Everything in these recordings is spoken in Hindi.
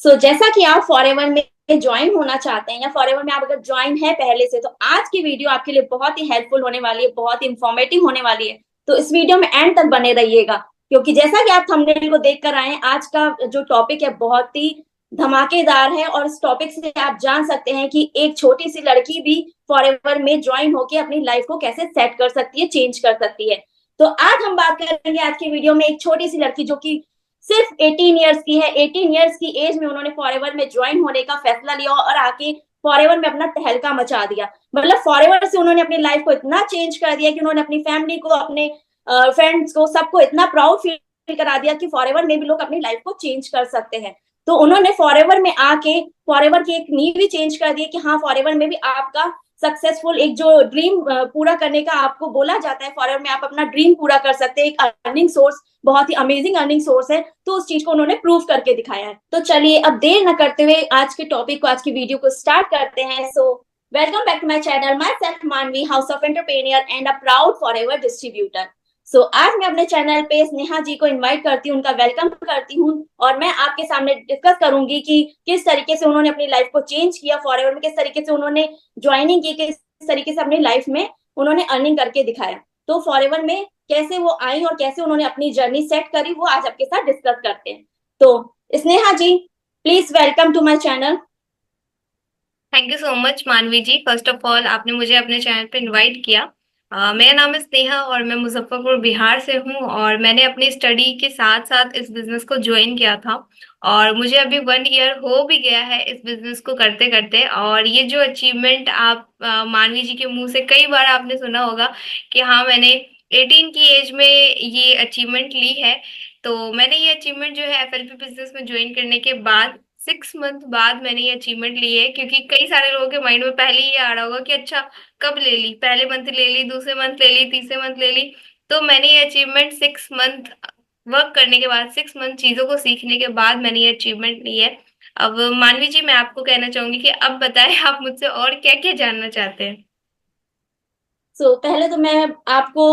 जैसा कि आप फॉरएवर में ज्वाइन होना चाहते हैं या फॉरएवर में आप अगर ज्वाइन है पहले से, तो आज की वीडियो आपके लिए बहुत ही हेल्पफुल होने वाली है, बहुत ही इंफॉर्मेटिव होने वाली है। तो इस वीडियो में एंड तक बने रहिएगा, क्योंकि जैसा कि आप थंबनेल को देख कर आए हैं, आज का जो टॉपिक है बहुत ही धमाकेदार है। और इस टॉपिक से आप जान सकते हैं कि एक छोटी सी लड़की भी फॉरएवर में ज्वाइन होकर अपनी लाइफ को कैसे सेट कर सकती है, चेंज कर सकती है। तो आज हम बात करेंगे आज की वीडियो में एक छोटी सी लड़की जो कि सिर्फ 18 ईयर्स की है। 18 ईयर्स की एज में उन्होंने फॉरएवर में ज्वाइन होने का फैसला लिया और आके फॉरएवर में अपना तहलका मचा दिया। मतलब फॉरएवर से उन्होंने अपनी लाइफ को इतना चेंज कर दिया कि उन्होंने अपनी फैमिली को, अपने फ्रेंड्स को, सबको इतना प्राउड फील करा दिया कि फॉरएवर में भी लोग अपनी लाइफ को चेंज कर सकते हैं। तो उन्होंने फॉरएवर में आके फॉरएवर की एक नींव भी चेंज कर दी कि हाँ, फॉरएवर में भी आपका सक्सेसफुल एक जो ड्रीम पूरा करने का आपको बोला जाता है, फॉरएवर में आप अपना ड्रीम पूरा कर सकते हैं। एक अर्निंग सोर्स, बहुत ही अमेजिंग अर्निंग सोर्स है। तो उस चीज को उन्होंने प्रूव करके दिखाया है। तो चलिए अब देर न करते हुए आज के टॉपिक को, आज की वीडियो को स्टार्ट करते हैं। Welcome back to my channel, myself Manvi, house of entrepreneur and a proud forever distributor. आज मैं अपने चैनल पे स्नेहा जी को इनवाइट करती हूँ, उनका वेलकम करती हूँ, और मैं आपके सामने डिस्कस करूंगी कि किस तरीके से उन्होंने अपनी लाइफ को चेंज किया फॉरएवर में, किस तरीके से उन्होंने ज्वाइनिंग की, किस तरीके से अपनी लाइफ में उन्होंने अर्निंग करके दिखाया। तो फॉरएवर में कैसे वो आई और कैसे उन्होंने अपनी जर्नी सेट करी, वो आज आपके साथ डिस्कस करते हैं। तो Sneha ji, please welcome to my channel. Thank you so much Manvi ji. First of all आपने मुझे अपने चैनल पे इनवाइट किया। मेरा नाम है स्नेहा और मैं मुजफ्फरपुर बिहार से हूँ और मैंने अपनी स्टडी के साथ साथ इस बिजनेस को ज्वाइन किया था और मुझे अभी 1 ईयर हो भी गया है इस बिजनेस को करते करते। और ये जो अचीवमेंट आप मानवी जी के मुंह से कई बार आपने सुना होगा कि हाँ मैंने 18 की एज में ये अचीवमेंट ली है। तो मैंने ये अचीवमेंट जो है एफएलपी बिजनेस में ज्वाइन करने के बाद 6 मंथ बाद मैंने ये अचीवमेंट ली है, क्योंकि कई सारे लोगों के माइंड में पहले ही ये आ रहा होगा कि अच्छा कब ले ली, पहले मंथ ले ली, दूसरे मंथ ले ली, तीसरे मंथ ले ली। तो मैंने ये अचीवमेंट 6 मंथ वर्क करने के बाद, 6 मंथ चीजों को सीखने के बाद मैंने ये अचीवमेंट ली है। अब मानवी जी मैं आपको कहना चाहूंगी कि अब बताएं आप मुझसे और क्या क्या जानना चाहते हैं। पहले तो मैं आपको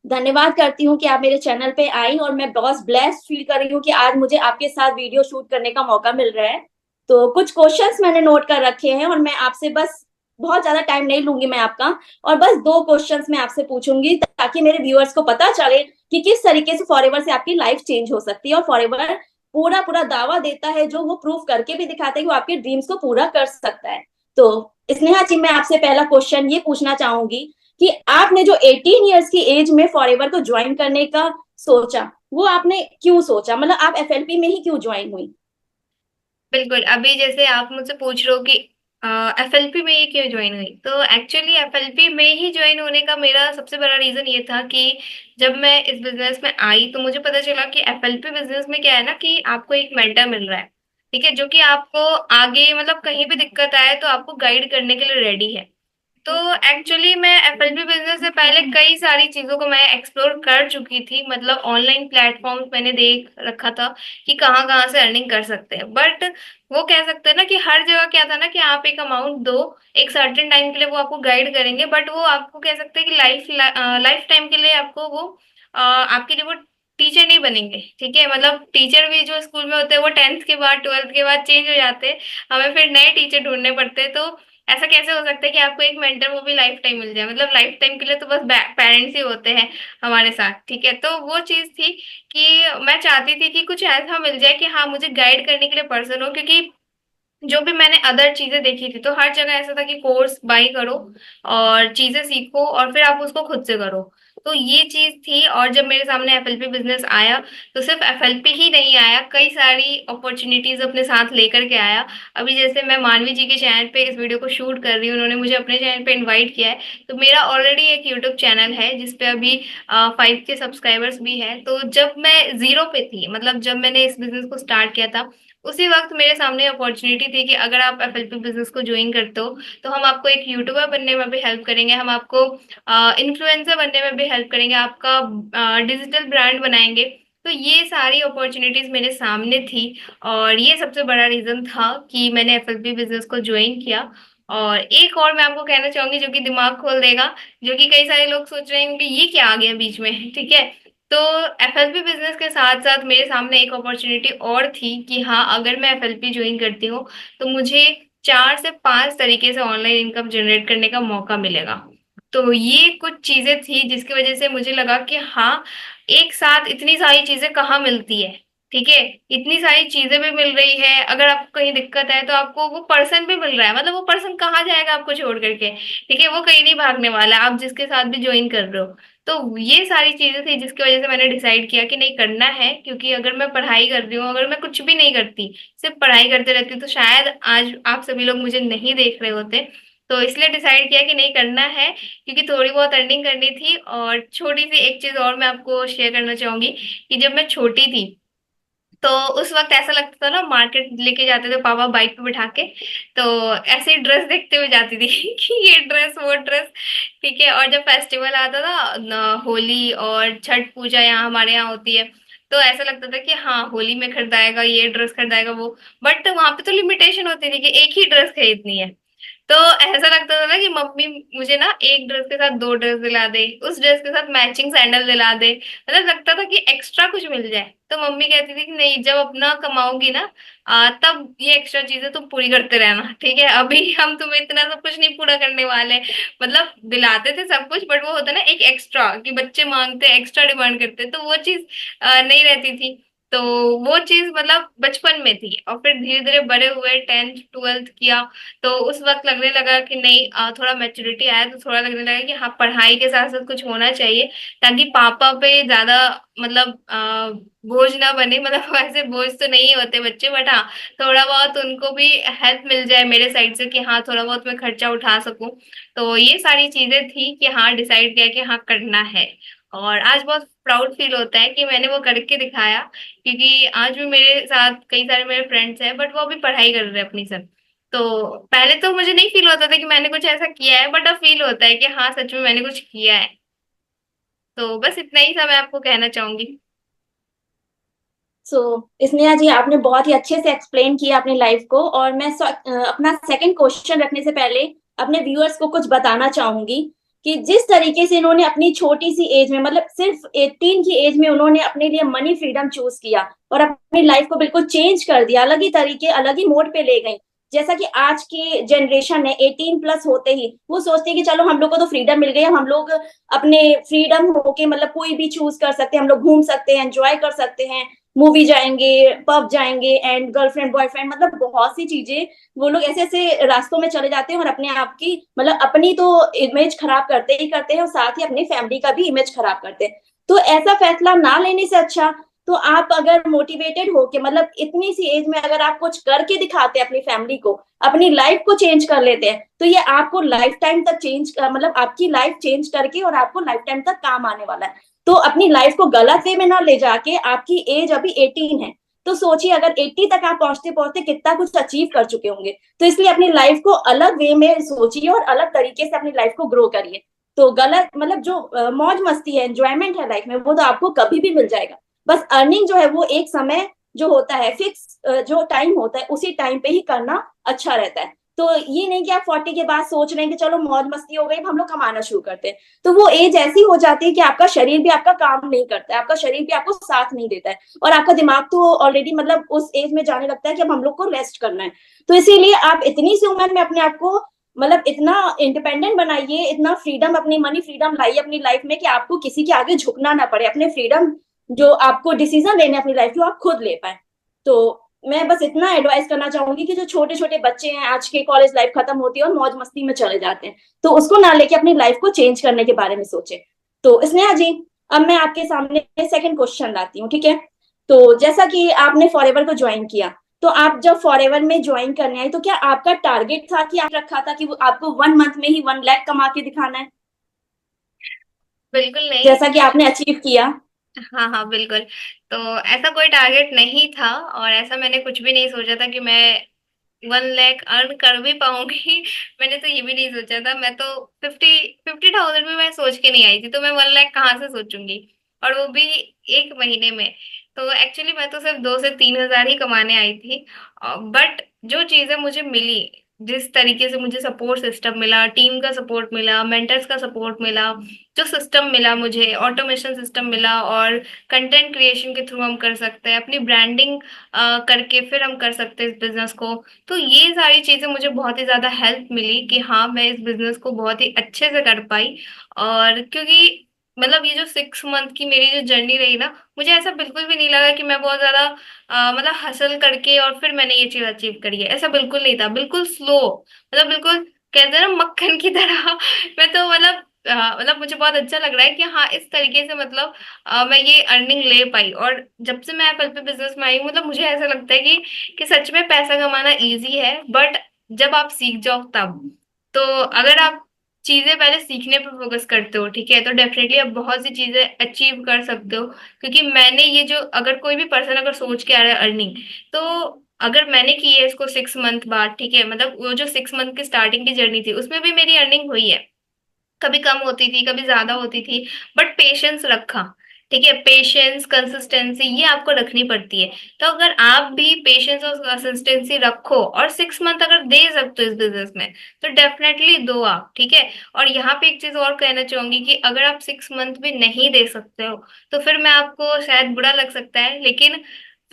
धन्यवाद करती हूँ कि आप मेरे चैनल पे आई, और मैं बहुत ब्लेस्ड फील कर रही हूँ कि आज मुझे आपके साथ वीडियो शूट करने का मौका मिल रहा है। तो कुछ क्वेश्चंस मैंने नोट कर रखे हैं और मैं आपसे बस, बहुत ज्यादा टाइम नहीं लूंगी मैं आपका, और बस दो क्वेश्चंस मैं आपसे पूछूंगी ताकि मेरे व्यूअर्स को पता चले कि किस तरीके से फॉरएवर से आपकी लाइफ चेंज हो सकती है। और फॉरएवर पूरा पूरा दावा देता है, जो वो प्रूफ करके भी दिखाता है कि वो आपके ड्रीम्स को पूरा कर सकता है। तो स्नेहा जी, मैं आपसे पहला क्वेश्चन ये पूछना चाहूंगी कि आपने जो 18 ईयर्स की एज में फॉरएवर को ज्वाइन करने का सोचा, वो आपने क्यों सोचा? मतलब आप एफएलपी में ही क्यों ज्वाइन हुई? बिल्कुल, अभी जैसे आप मुझसे पूछ रहे हो कि एफएलपी में ही क्यों ज्वाइन हुई, तो एक्चुअली एफएलपी में ही ज्वाइन होने का मेरा सबसे बड़ा रीजन ये था कि जब मैं इस बिजनेस में आई तो मुझे पता चला कि एफएलपी बिजनेस में क्या है ना कि आपको एक मेंटर मिल रहा है, ठीक है, जो कि आपको आगे मतलब कहीं भी दिक्कत आए तो आपको गाइड करने के लिए रेडी है। तो एक्चुअली मैं एफएलपी बिजनेस से पहले कई सारी चीजों को मैं एक्सप्लोर कर चुकी थी, मतलब ऑनलाइन प्लेटफॉर्म्स मैंने देख रखा था कि कहाँ कहाँ से अर्निंग कर सकते हैं। बट वो कह सकते हैं ना कि हर जगह क्या था ना कि आप एक अमाउंट दो, एक सर्टेन टाइम के लिए वो आपको गाइड करेंगे, बट वो आपको कह सकते हैं कि लाइफ टाइम के लिए आपको वो आपके लिए वो टीचर नहीं बनेंगे, ठीक है। मतलब टीचर भी जो स्कूल में होते हैं वो 10th के बाद 12th के बाद चेंज हो जाते हैं, हमें फिर नए टीचर ढूंढने पड़ते हैं। तो ऐसा कैसे हो सकता है कि आपको एक मेंटर वो भी लाइफ टाइम मिल जाए, मतलब लाइफ टाइम के लिए तो बस पेरेंट्स ही होते हैं हमारे साथ, ठीक है। तो वो चीज थी कि मैं चाहती थी कि कुछ ऐसा मिल जाए कि हाँ मुझे गाइड करने के लिए पर्सन हो, क्योंकि जो भी मैंने अदर चीजें देखी थी तो हर जगह ऐसा था कि कोर्स बाई करो और चीजें सीखो और फिर आप उसको खुद से करो। तो ये चीज थी, और जब मेरे सामने एफएलपी बिजनेस आया तो सिर्फ एफएलपी ही नहीं आया, कई सारी अपॉर्चुनिटीज अपने साथ लेकर के आया। अभी जैसे मैं मानवी जी के चैनल पे इस वीडियो को शूट कर रही हूँ, उन्होंने मुझे अपने चैनल पे इनवाइट किया है। तो मेरा ऑलरेडी एक यूट्यूब चैनल है जिसपे अभी 5 के सब्सक्राइबर्स भी है। तो जब मैं जीरो पे थी, मतलब जब मैंने इस बिजनेस को स्टार्ट किया था, उसी वक्त मेरे सामने अपॉर्चुनिटी थी कि अगर आप एफएलपी बिजनेस को ज्वाइन करते हो तो हम आपको एक यूट्यूबर बनने में भी हेल्प करेंगे, हम आपको इन्फ्लुएंसर बनने में भी हेल्प करेंगे, आपका डिजिटल ब्रांड बनाएंगे। तो ये सारी अपॉर्चुनिटीज मेरे सामने थी और ये सबसे बड़ा रीजन था कि मैंने एफएलपी बिजनेस को ज्वाइन किया। और एक और मैं आपको कहना चाहूंगी जो कि दिमाग खोल देगा, जो कि कई सारे लोग सोच रहे हैं कि ये क्या आ गया बीच में ठीक है। तो एफएलपी बिजनेस के साथ साथ मेरे सामने एक अपॉर्चुनिटी और थी कि हाँ, अगर मैं एफएलपी ज्वाइन करती हूँ तो मुझे 4 से 5 तरीके से ऑनलाइन इनकम जनरेट करने का मौका मिलेगा। तो ये कुछ चीजें थी जिसकी वजह से मुझे लगा कि हाँ, एक साथ इतनी सारी चीजें कहाँ मिलती है। ठीक है, इतनी सारी चीजें भी मिल रही है, अगर आपको कहीं दिक्कत है तो आपको वो पर्सन भी मिल रहा है, मतलब वो पर्सन कहाँ जाएगा आपको छोड़ करके। ठीक है, वो कहीं नहीं भागने वाला, आप जिसके साथ भी ज्वाइन कर रहे हो। तो ये सारी चीजें थी जिसकी वजह से मैंने डिसाइड किया कि नहीं, करना है, क्योंकि अगर मैं पढ़ाई कर रही हूँ, अगर मैं कुछ भी नहीं करती, सिर्फ पढ़ाई करते रहती, तो शायद आज आप सभी लोग मुझे नहीं देख रहे होते। तो इसलिए डिसाइड किया कि नहीं, करना है, क्योंकि थोड़ी बहुत अर्निंग करनी थी। और छोटी सी एक चीज और मैं आपको शेयर करना चाहूंगी कि जब मैं छोटी थी तो उस वक्त ऐसा लगता था ना, मार्केट लेके जाते थे पापा बाइक पे बिठा के, तो ऐसे ही ड्रेस देखते हुए जाती थी कि ये ड्रेस वो ड्रेस। ठीक है, और जब फेस्टिवल आता था होली और छठ पूजा यहाँ हमारे यहाँ होती है, तो ऐसा लगता था कि हाँ, होली में खरीदाएगा, ये ड्रेस खरीदाएगा वो। बट वहां पे तो लिमिटेशन होती थी कि एक ही ड्रेस खरीदनी है। तो ऐसा लगता था ना कि मम्मी मुझे ना एक ड्रेस के साथ 2 ड्रेस दिला दे, उस ड्रेस के साथ मैचिंग सैंडल दिला दे, मतलब लगता था कि एक्स्ट्रा कुछ मिल जाए। तो मम्मी कहती थी कि नहीं, जब अपना कमाओगी ना, तब ये एक्स्ट्रा चीजें तुम पूरी करते रहना। ठीक है, अभी हम तुम्हें इतना सब कुछ नहीं पूरा करने वाले। मतलब दिलाते थे सब कुछ, बट वो होता ना एक एक्स्ट्रा, कि बच्चे मांगते एक्स्ट्रा डिमांड करते, तो वो चीज नहीं रहती थी। तो वो चीज मतलब बचपन में थी, और फिर धीरे धीरे बड़े हुए, 10th 12th किया, तो उस वक्त लगने लगा कि नहीं, थोड़ा मैच्योरिटी आया तो थोड़ा लगने लगा कि हाँ, पढ़ाई के साथ साथ कुछ होना चाहिए, ताकि पापा पे ज्यादा मतलब बोझ ना बने। मतलब वैसे बोझ तो नहीं होते बच्चे, बट हाँ, थोड़ा बहुत उनको भी हेल्प मिल जाए मेरे साइड से, कि हाँ, थोड़ा बहुत मैं खर्चा उठा सकूं। तो ये सारी चीजें थी कि हाँ, डिसाइड किया कि हाँ, करना है। और आज बहुत प्राउड फील होता है कि मैंने वो करके दिखाया, क्योंकि आज भी मेरे साथ कई सारे मेरे फ्रेंड्स हैं, बट वो अभी पढ़ाई कर रहे हैं अपनी सब। तो पहले तो मुझे नहीं फील होता था कि मैंने कुछ ऐसा किया है, बट अब फील होता है कि हाँ, सच में मैंने कुछ किया है। तो बस इतना ही सा मैं आपको कहना चाहूंगी। सो स्नेहा जी, आपने बहुत ही अच्छे से एक्सप्लेन किया अपनी लाइफ को। और मैं अपना सेकंड क्वेश्चन रखने से पहले अपने व्यूअर्स को कुछ बताना चाहूंगी कि जिस तरीके से इन्होंने अपनी छोटी सी एज में, मतलब सिर्फ 18 की एज में, उन्होंने अपने लिए मनी फ्रीडम चूज किया और अपनी लाइफ को बिल्कुल चेंज कर दिया, अलग ही तरीके, अलग ही मोड पे ले गई। जैसा कि आज की जनरेशन है, 18+ होते ही वो सोचते हैं कि चलो हम लोग को तो फ्रीडम मिल गई, हम लोग अपने फ्रीडम होके मतलब कोई भी चूज कर सकते हैं, हम लोग घूम सकते हैं, एंजॉय कर सकते हैं, मूवी जाएंगे, पब जाएंगे, एंड गर्लफ्रेंड बॉयफ्रेंड, मतलब बहुत सी चीजें। वो लोग ऐसे ऐसे रास्तों में चले जाते हैं और अपने आप की, मतलब अपनी तो इमेज खराब करते ही करते हैं और साथ ही अपनी फैमिली का भी इमेज खराब करते हैं। तो ऐसा फैसला ना लेने से अच्छा, तो आप अगर मोटिवेटेड हो के, मतलब इतनी सी एज में अगर आप कुछ करके दिखाते हैं अपनी फैमिली को, अपनी लाइफ को चेंज कर लेते हैं, तो ये आपको लाइफ टाइम तक चेंज, मतलब आपकी लाइफ चेंज करके और आपको लाइफ टाइम तक काम आने वाला है। तो अपनी लाइफ को गलत वे में ना ले जाके, आपकी एज अभी 18 है, तो सोचिए अगर 80 तक आप पहुंचते पहुंचते कितना कुछ अचीव कर चुके होंगे। तो इसलिए अपनी लाइफ को अलग वे में सोचिए और अलग तरीके से अपनी लाइफ को ग्रो करिए। तो गलत मतलब जो मौज मस्ती है, एंजॉयमेंट है लाइफ में, वो तो आपको कभी भी मिल जाएगा। बस अर्निंग जो है वो एक समय जो होता है फिक्स, जो टाइम होता है उसी टाइम पे ही करना अच्छा रहता है। तो ये नहीं कि आप 40 के बाद सोच रहे हैं कि चलो मौज मस्ती हो गई, अब हम लोग कमाना शुरू करते हैं। तो वो एज ऐसी हो जाती है कि आपका शरीर भी आपका काम नहीं करता है, आपका शरीर भी आपको साथ नहीं देता है, और आपका दिमाग तो ऑलरेडी मतलब उस एज में जाने लगता है कि अब हम लोग को रेस्ट करना है। तो इसीलिए आप इतनी सी उम्र में अपने आप को मतलब इतना इंडिपेंडेंट बनाइए, इतना फ्रीडम, अपनी मनी फ्रीडम लाइए अपनी लाइफ में कि आपको किसी के आगे झुकना ना पड़े, अपने फ्रीडम जो आपको डिसीजन लेने अपनी लाइफ की, आप खुद ले पाए। तो मैं बस इतना एडवाइस करना चाहूंगी कि जो छोटे छोटे बच्चे हैं, आज के कॉलेज लाइफ खत्म होती है और मौज मस्ती में चले जाते हैं, तो उसको ना लेके अपनी लाइफ को चेंज करने के बारे में सोचे। तो स्नेहा जी, अब मैं आपके सामने सेकंड क्वेश्चन लाती हूँ, ठीक है? तो जैसा कि आपने फॉरएवर को ज्वाइन किया, तो आप जब फॉरएवर में ज्वाइन करने आई, तो क्या आपका टारगेट था कि आप रखा था कि वो आपको 1 मंथ में ही 1 लाख कमा के दिखाना है, बिल्कुल नहीं। जैसा कि आपने अचीव किया? हाँ हाँ, बिल्कुल। तो ऐसा कोई टारगेट नहीं था, और ऐसा मैंने कुछ भी नहीं सोचा था कि मैं 1 लाख अर्न कर भी पाऊंगी। मैंने तो ये भी नहीं सोचा था। मैं तो 50,000 भी मैं सोच के नहीं आई थी, तो मैं 1 लाख कहाँ से सोचूंगी, और वो भी एक महीने में। तो एक्चुअली मैं तो सिर्फ 2 से 3 हजार ही कमाने आई थी। बट जो चीजें मुझे मिली, जिस तरीके से मुझे सपोर्ट सिस्टम मिला, टीम का सपोर्ट मिला, मेंटर्स का सपोर्ट मिला, जो सिस्टम मिला मुझे, ऑटोमेशन सिस्टम मिला, और कंटेंट क्रिएशन के थ्रू हम कर सकते हैं, अपनी ब्रांडिंग करके फिर हम कर सकते हैं इस बिजनेस को। तो ये सारी चीजें मुझे बहुत ही ज्यादा हेल्प मिली कि हाँ, मैं इस बिजनेस को बहुत ही अच्छे से कर पाई। और क्योंकि मतलब ये जो 6 मंथ की मेरी जो जर्नी रही ना, मुझे ऐसा बिल्कुल भी नहीं लगा कि मैं बहुत ज्यादा मतलब हसल करके और फिर मैंने ये चीज अचीव करी है। ऐसा बिल्कुल नहीं था, बिल्कुल स्लो, मतलब बिल्कुल कहते हैं ना मक्खन की तरह। मैं तो मतलब मतलब मुझे बहुत अच्छा लग रहा है कि हाँ, इस तरीके से मतलब मैं ये अर्निंग ले पाई। और जब से मैं एप्पल पे बिजनेस में आई हूँ, मतलब मुझे ऐसा लगता है कि सच में पैसा कमाना इजी है, बट जब आप सीख जाओ तब। तो अगर आप चीजें पहले सीखने पर फोकस करते हो, ठीक है, तो डेफिनेटली आप बहुत सी चीजें अचीव कर सकते हो। क्योंकि मैंने ये जो, अगर कोई भी पर्सन अगर सोच के आ रहा है अर्निंग, तो अगर मैंने की है इसको 6 मंथ बाद, ठीक है, मतलब वो जो 6 मंथ की स्टार्टिंग की जर्नी थी उसमें भी मेरी अर्निंग हुई है। कभी कम होती थी, कभी ज्यादा होती थी, बट पेशेंस रखा। ठीक है, पेशेंस, कंसिस्टेंसी ये आपको रखनी पड़ती है। तो अगर आप भी पेशेंस और कंसिस्टेंसी रखो और 6 मंथ अगर दे सकते हो इस बिजनेस में, तो डेफिनेटली दो आप, ठीक है। और यहाँ पे एक चीज और कहना चाहूंगी कि अगर आप 6 मंथ भी नहीं दे सकते हो, तो फिर मैं आपको शायद बुरा लग सकता है, लेकिन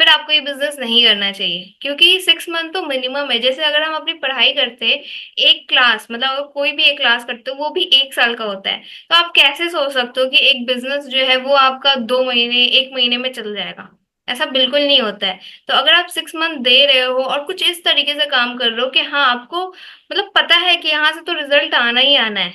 फिर आपको ये बिजनेस नहीं करना चाहिए। क्योंकि 6 मंथ तो मिनिमम है। जैसे अगर हम अपनी पढ़ाई करते हैं, एक क्लास, मतलब अगर कोई भी एक क्लास करते हो वो भी 1 साल का होता है। तो आप कैसे सोच सकते हो कि एक बिजनेस जो है वो आपका 2 महीने, 1 महीने में चल जाएगा? ऐसा बिल्कुल नहीं होता है। तो अगर आप 6 मंथ दे रहे हो और कुछ इस तरीके से काम कर रहे हो कि हाँ, आपको मतलब पता है कि यहाँ से तो रिजल्ट आना ही आना है,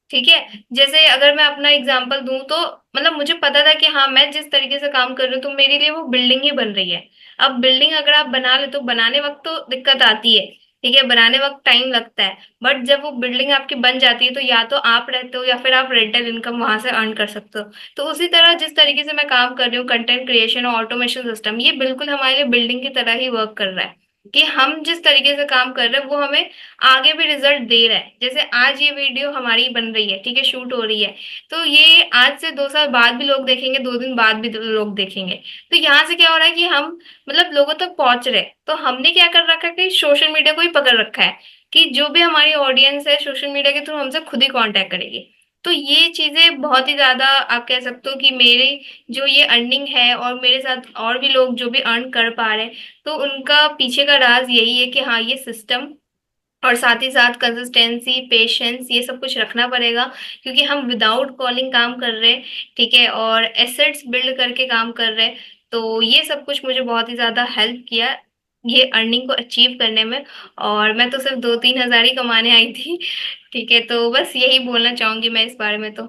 ठीक है। जैसे अगर मैं अपना एग्जांपल दूं, तो मतलब मुझे पता था कि हाँ, मैं जिस तरीके से काम कर रही हूँ तो मेरे लिए वो बिल्डिंग ही बन रही है। अब बिल्डिंग अगर आप बना ले तो बनाने वक्त तो दिक्कत आती है, ठीक है, बनाने वक्त टाइम लगता है, बट जब वो बिल्डिंग आपकी बन जाती है तो या तो आप रहते हो या फिर आप रेंटल इनकम वहां से अर्न कर सकते हो। तो उसी तरह जिस तरीके से मैं काम कर रही हूँ, कंटेंट क्रिएशन और ऑटोमेशन सिस्टम, ये बिल्कुल हमारे लिए बिल्डिंग की तरह ही वर्क कर रहा है। कि हम जिस तरीके से काम कर रहे हैं वो हमें आगे भी रिजल्ट दे रहा है। जैसे आज ये वीडियो हमारी बन रही है, ठीक है, शूट हो रही है, तो ये आज से 2 साल बाद भी लोग देखेंगे, 2 दिन बाद भी लोग देखेंगे। तो यहाँ से क्या हो रहा है कि हम मतलब लोगों तक पहुंच रहे हैं। तो हमने क्या कर रखा है कि सोशल मीडिया को ही पकड़ रखा है कि जो भी हमारी ऑडियंस है सोशल मीडिया के थ्रू हमसे खुद ही कांटेक्ट करेगी। तो ये चीजें बहुत ही ज्यादा आप कह सकते हो कि मेरी जो ये अर्निंग है, और मेरे साथ और भी लोग जो भी अर्न कर पा रहे हैं, तो उनका पीछे का राज यही है कि हाँ, ये सिस्टम और साथ ही साथ कंसिस्टेंसी, पेशेंस, ये सब कुछ रखना पड़ेगा। क्योंकि हम विदाउट कॉलिंग काम कर रहे हैं, ठीक है, और एसेट्स बिल्ड करके काम कर रहे हैं। तो ये सब कुछ मुझे बहुत ही ज्यादा हेल्प किया ये अर्निंग को अचीव करने में। और मैं तो सिर्फ 2-3 हजार ही कमाने आई थी, ठीक है। तो बस यही बोलना चाहूंगी मैं इस बारे में तो।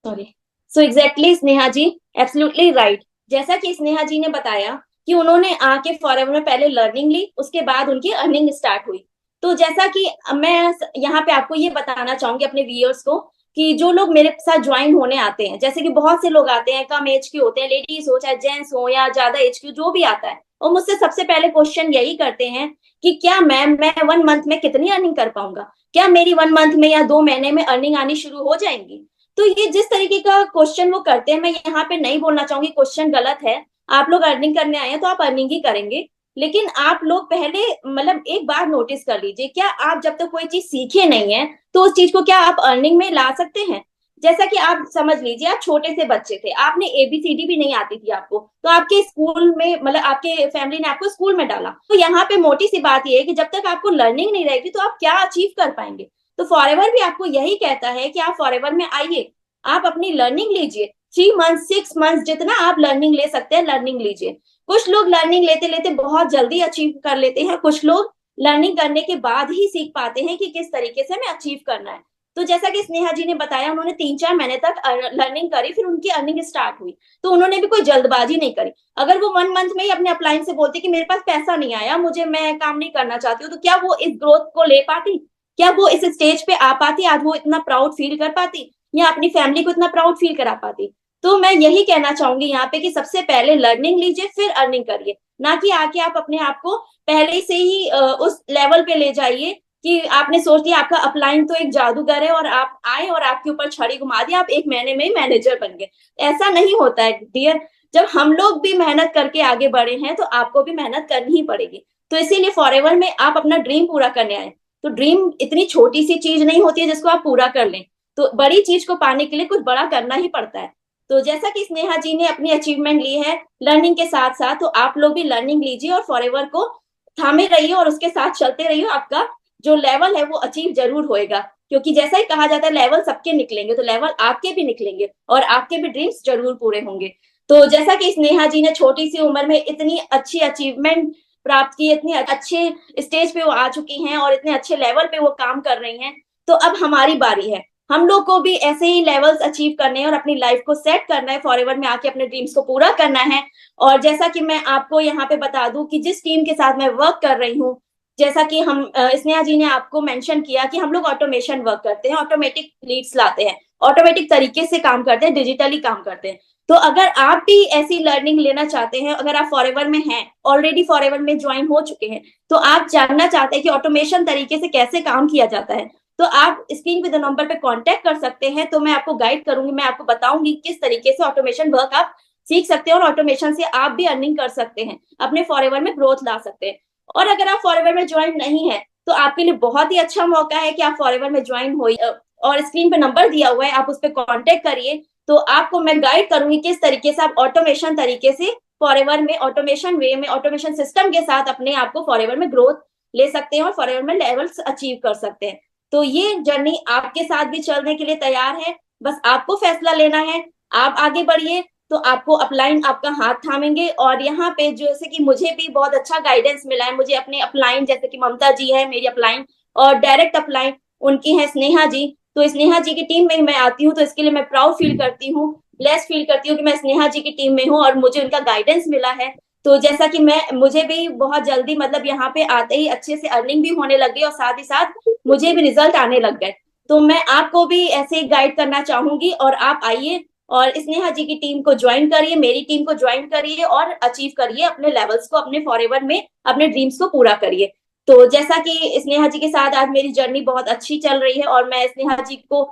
सॉरी। सो एग्जैक्टली स्नेहा जी, एब्सोल्युटली राइट। जैसा कि स्नेहा जी ने बताया कि उन्होंने आके फॉरएवर में पहले लर्निंग ली, उसके बाद उनकी अर्निंग स्टार्ट हुई। तो जैसा कि मैं यहाँ पे आपको ये बताना चाहूंगी अपने व्यूअर्स को कि जो लोग मेरे साथ ज्वाइन होने आते हैं, जैसे कि बहुत से लोग आते हैं, कम एज के होते हैं, लेडीज हो चाहे जेंट्स हो या ज्यादा एज के, जो भी आता है, और मुझसे सबसे पहले क्वेश्चन यही करते हैं कि क्या मैं 1 मंथ में कितनी अर्निंग कर पाऊंगा, क्या मेरी 1 मंथ में या 2 महीने में अर्निंग आनी शुरू हो जाएंगी। तो ये जिस तरीके का क्वेश्चन वो करते हैं, मैं यहाँ पे नहीं बोलना चाहूंगी क्वेश्चन गलत है। आप लोग अर्निंग करने आए हैं तो आप अर्निंग ही करेंगे, लेकिन आप लोग पहले मतलब एक बार नोटिस कर लीजिए, क्या आप जब तक कोई चीज सीखे नहीं है तो उस चीज को क्या आप अर्निंग में ला सकते हैं। जैसा कि आप समझ लीजिए, आप छोटे से बच्चे थे, आपने एबीसीडी भी नहीं आती थी आपको, तो आपके स्कूल में मतलब आपके फैमिली ने आपको स्कूल में डाला। तो यहाँ पे मोटी सी बात यह है कि जब तक आपको लर्निंग नहीं रहेगी तो आप क्या अचीव कर पाएंगे। तो फॉरएवर भी आपको यही कहता है कि आप फॉरएवर में आइए, आप अपनी लर्निंग लीजिए, 3 मंथ 6 मंथ जितना आप लर्निंग ले सकते हैं लर्निंग लीजिए। कुछ लोग लर्निंग लेते लेते बहुत जल्दी अचीव कर लेते हैं, कुछ लोग लर्निंग करने के बाद ही सीख पाते हैं कि किस तरीके से हमें अचीव करना है। तो जैसा कि स्नेहा जी ने बताया, उन्होंने 3-4 महीने तक लर्निंग करी, फिर उनकी अर्निंग स्टार्ट हुई। तो उन्होंने भी कोई जल्दबाजी नहीं करी। अगर वो 1 मंथ में ही अपने अपलाइन से बोलती कि मेरे पास पैसा नहीं आया, मुझे, मैं काम नहीं करना चाहती हूँ, तो क्या वो इस ग्रोथ को ले पाती, क्या वो इस स्टेज पे आ पाती, आज वो इतना प्राउड फील कर पाती, या अपनी फैमिली को इतना प्राउड फील करा पाती। तो मैं यही कहना चाहूंगी यहाँ पे कि सबसे पहले लर्निंग लीजिए फिर अर्निंग करिए, ना कि आके आप अपने आप को पहले से ही उस लेवल पे ले जाइए कि आपने सोच लिया आपका अपलाइन तो एक जादूगर है और आप आए और आपके ऊपर छड़ी घुमा दी, आप 1 महीने में ही मैनेजर बन गए। ऐसा नहीं होता है डियर। जब हम लोग भी मेहनत करके आगे बढ़े हैं तो आपको भी मेहनत करनी ही पड़ेगी। तो इसीलिए फॉरएवर में आप अपना ड्रीम पूरा करने आए, तो ड्रीम इतनी छोटी सी चीज नहीं होती है जिसको आप पूरा कर लें, तो बड़ी चीज को पाने के लिए कुछ बड़ा करना ही पड़ता है। तो जैसा कि स्नेहा जी ने अपनी अचीवमेंट ली है लर्निंग के साथ साथ, तो आप लोग भी लर्निंग लीजिए और फॉरएवर को थामे रहिए और उसके साथ चलते रहिए। आपका जो लेवल है वो अचीव जरूर होएगा, क्योंकि जैसा ही कहा जाता है लेवल सबके निकलेंगे, तो लेवल आपके भी निकलेंगे और आपके भी ड्रीम्स जरूर पूरे होंगे। तो जैसा कि स्नेहा जी ने छोटी सी उम्र में इतनी अच्छी अचीवमेंट प्राप्त की, इतनी अच्छे स्टेज पे वो आ चुकी हैं और इतने अच्छे लेवल पे वो काम कर रही हैं, तो अब हमारी बारी है। हम लोग को भी ऐसे ही लेवल्स अचीव करने हैं और अपनी लाइफ को सेट करना है, फॉरएवर में आके अपने ड्रीम्स को पूरा करना है। और जैसा कि मैं आपको यहाँ पे बता दूं कि जिस टीम के साथ मैं वर्क कर रही हूँ, जैसा कि हम स्नेहा जी ने आपको मेंशन किया कि हम लोग ऑटोमेशन वर्क करते हैं, ऑटोमेटिक लीड्स लाते हैं, ऑटोमेटिक तरीके से काम करते हैं, डिजिटली काम करते हैं। तो अगर आप भी ऐसी लर्निंग लेना चाहते हैं, अगर आप फॉरएवर में हैं, ऑलरेडी फॉरएवर में ज्वाइन हो चुके हैं, तो आप जानना चाहते हैं कि ऑटोमेशन तरीके से कैसे काम किया जाता है, तो आप स्क्रीन पे द नंबर पे कांटेक्ट कर सकते हैं। तो मैं आपको गाइड करूंगी, मैं आपको बताऊंगी किस तरीके से ऑटोमेशन वर्क आप सीख सकते हैं और ऑटोमेशन से आप भी अर्निंग कर सकते हैं, अपने फॉरएवर में ग्रोथ ला सकते हैं। और अगर आप फॉरएवर में ज्वाइन नहीं है तो आपके लिए बहुत ही अच्छा मौका है कि आप फॉरएवर में ज्वाइन हो, और स्क्रीन पे नंबर दिया हुआ है, आप उस पर कॉन्टेक्ट करिए। तो आपको मैं गाइड करूंगी किस तरीके से आप ऑटोमेशन तरीके से फॉरएवर में, ऑटोमेशन वे में, ऑटोमेशन सिस्टम के साथ अपने आप को फॉरएवर में ग्रोथ ले सकते हैं और फॉरएवर में लेवल्स अचीव कर सकते हैं। तो ये जर्नी आपके साथ भी चलने के लिए तैयार है, बस आपको फैसला लेना है। आप आगे बढ़िए तो आपको अपलाइन आपका हाथ थामेंगे। और यहाँ पे जैसे कि मुझे भी बहुत अच्छा गाइडेंस मिला है, मुझे अपने अपलाइन जैसे कि ममता जी है मेरी अपलाइन, और डायरेक्ट अपलाइन उनकी है स्नेहा जी। तो स्नेहा जी की टीम में मैं आती हूँ, तो इसके लिए मैं प्राउड फील करती हूँ, ब्लेस फील करती हूँ कि मैं स्नेहा जी की टीम में हूँ और मुझे उनका गाइडेंस मिला है। तो जैसा कि मुझे भी बहुत जल्दी मतलब यहाँ पे आते ही अच्छे से अर्निंग भी होने लग गई और साथ ही साथ मुझे भी रिजल्ट आने लग गए। तो मैं आपको भी ऐसे ही गाइड करना चाहूंगी और आप आइए और स्नेहा जी की टीम को ज्वाइन करिए, मेरी टीम को ज्वाइन करिए और अचीव करिए अपने लेवल्स को, अपने फॉरएवर में अपने ड्रीम्स को पूरा करिए। तो जैसा कि स्नेहा जी के साथ आज मेरी जर्नी बहुत अच्छी चल रही है और मैं स्नेहा जी को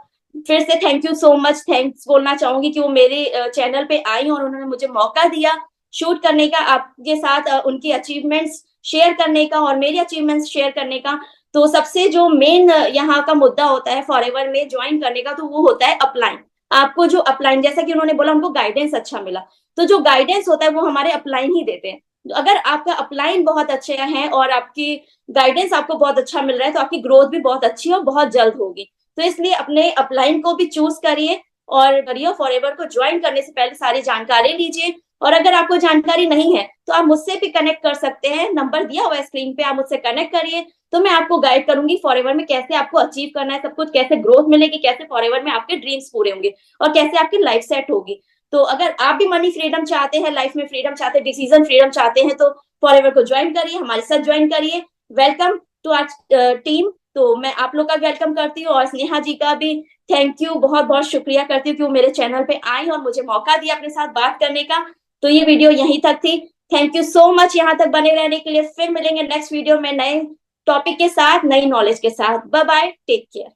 फिर से thank you so much thanks बोलना चाहूंगी कि वो मेरे चैनल पे आई और उन्होंने मुझे मौका दिया शूट करने का, आपके साथ उनकी अचीवमेंट्स शेयर करने का और मेरी अचीवमेंट्स शेयर करने का। तो सबसे जो मेन यहाँ का मुद्दा होता है फॉरएवर में ज्वाइन करने का, तो वो होता है अपलाइन। आपको जो अपलाइन, जैसा कि उन्होंने बोला उनको गाइडेंस अच्छा मिला, तो जो गाइडेंस होता है वो हमारे अपलाइन ही देते हैं। तो अगर आपका अपलाइन बहुत अच्छे हैं और आपकी गाइडेंस आपको बहुत अच्छा मिल रहा है, तो आपकी ग्रोथ भी बहुत अच्छी और बहुत जल्द होगी। तो इसलिए अपने अपलाइन को भी चूज करिए और करियर फॉरएवर को ज्वाइन करने से पहले सारी जानकारी लीजिए। और अगर आपको जानकारी नहीं है तो आप मुझसे भी कनेक्ट कर सकते हैं, नंबर दिया हुआ है स्क्रीन पे, आप मुझसे कनेक्ट करिए। तो मैं आपको गाइड करूंगी फॉरएवर में कैसे आपको अचीव करना है सब कुछ, कैसे ग्रोथ मिलेगी, कैसे फॉरएवर में आपके ड्रीम्स पूरे होंगे और कैसे आपकी लाइफ सेट होगी। तो अगर आप भी मनी फ्रीडम चाहते हैं, लाइफ में फ्रीडम चाहते हैं, डिसीजन फ्रीडम चाहते हैं, तो फॉरएवर को ज्वाइन करिए, हमारे साथ ज्वाइन करिए। Welcome to our team. तो मैं आप लोग का वेलकम करती हूँ और स्नेहा जी का भी थैंक यू, बहुत बहुत शुक्रिया करती हूँ कि वो मेरे चैनल पे आई और मुझे मौका दिया अपने साथ बात करने का। तो ये वीडियो यहीं तक थी। थैंक यू सो मच यहाँ तक बने रहने के लिए। फिर मिलेंगे नेक्स्ट वीडियो में नए टॉपिक के साथ, नई नॉलेज के साथ। Bye bye, take care.